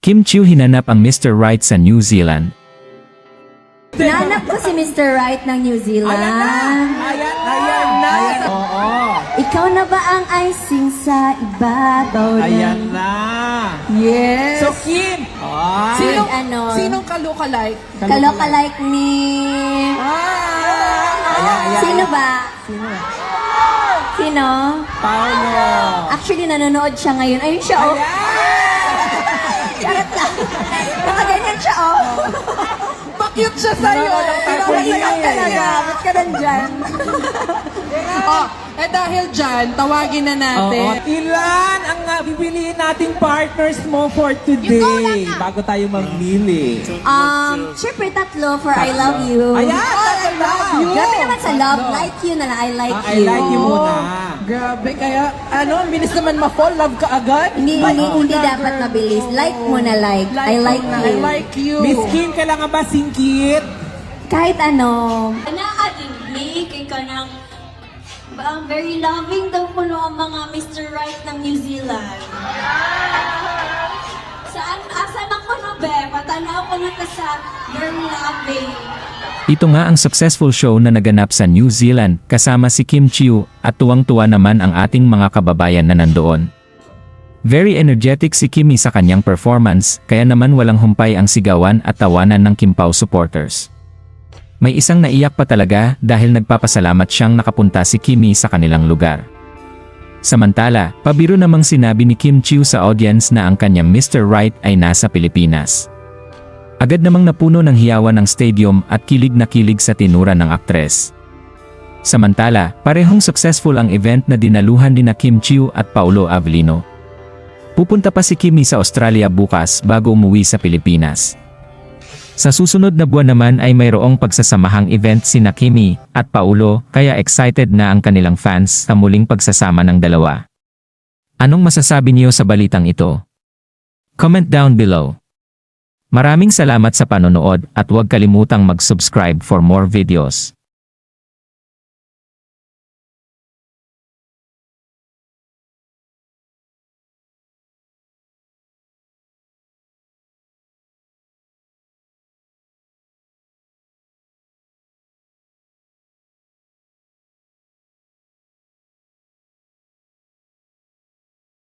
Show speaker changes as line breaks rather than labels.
Kim Chiu hinanap ang Mr. Right sa New Zealand.
Nanap ko si Mr. Right ng New Zealand.
Ayan na. Oo.
Ikaw na ba ang icing sa ibabaw ng...
Ayan na.
Yes.
So, Kim.
Sinong, ano?
Sinong ka-lookalike?
Kaloka-like ni... Sino ba? Sino?
Paolo.
Actually, nanonood siya ngayon. Ayun siya, oh. Charot lang. Nakaganyan siya, oh.
Cute siya sa'yo.
Pinapasikat ka talaga. Ba't ka nandyan?
Dahil dyan, tawagin na natin. Ilan ang pipiliin nating partners mo for today? Bago tayo mamili.
Syempre, tatlo for I love you.
Ayan, I love you.
Grabe naman sa love. Like you na lang. I like
I
you.
like you muna. Grabe, kaya ang bilis naman ma-fall love ka agad.
Hindi dapat mabilis. Like mo na like. I like you.
I like you. Miss Kim, kailangan ba singkit?
Kahit ano.
Nakadinig ka ng very loving daw po no ang mga Mr. Right ng New Zealand. Asan ako no, be? Patanaw ko na ka sa very loving.
Ito nga ang successful show na naganap sa New Zealand kasama si Kim Chiu at tuwang-tuwa naman ang ating mga kababayan na nandoon. Very energetic si Kimi sa kanyang performance kaya naman walang humpay ang sigawan at tawanan ng Kim Pao supporters. May isang naiyak pa talaga dahil nagpapasalamat siyang nakapunta si Kimi sa kanilang lugar. Samantala, pabiro namang sinabi ni Kim Chiu sa audience na ang kanyang Mr. Right ay nasa Pilipinas. Agad namang napuno ng hiyawan ng stadium at kilig na kilig sa tinura ng aktres. Samantala, parehong successful ang event na dinaluhan ni Kim Chiu at Paolo Avellino. Pupunta pa si Kimi sa Australia bukas bago umuwi sa Pilipinas. Sa susunod na buwan naman ay mayroong pagsasamahang event sina Kimi at Paolo kaya excited na ang kanilang fans sa muling pagsasama ng dalawa. Anong masasabi niyo sa balitang ito? Comment down below. Maraming salamat sa panonood at huwag kalimutang mag-subscribe for more videos.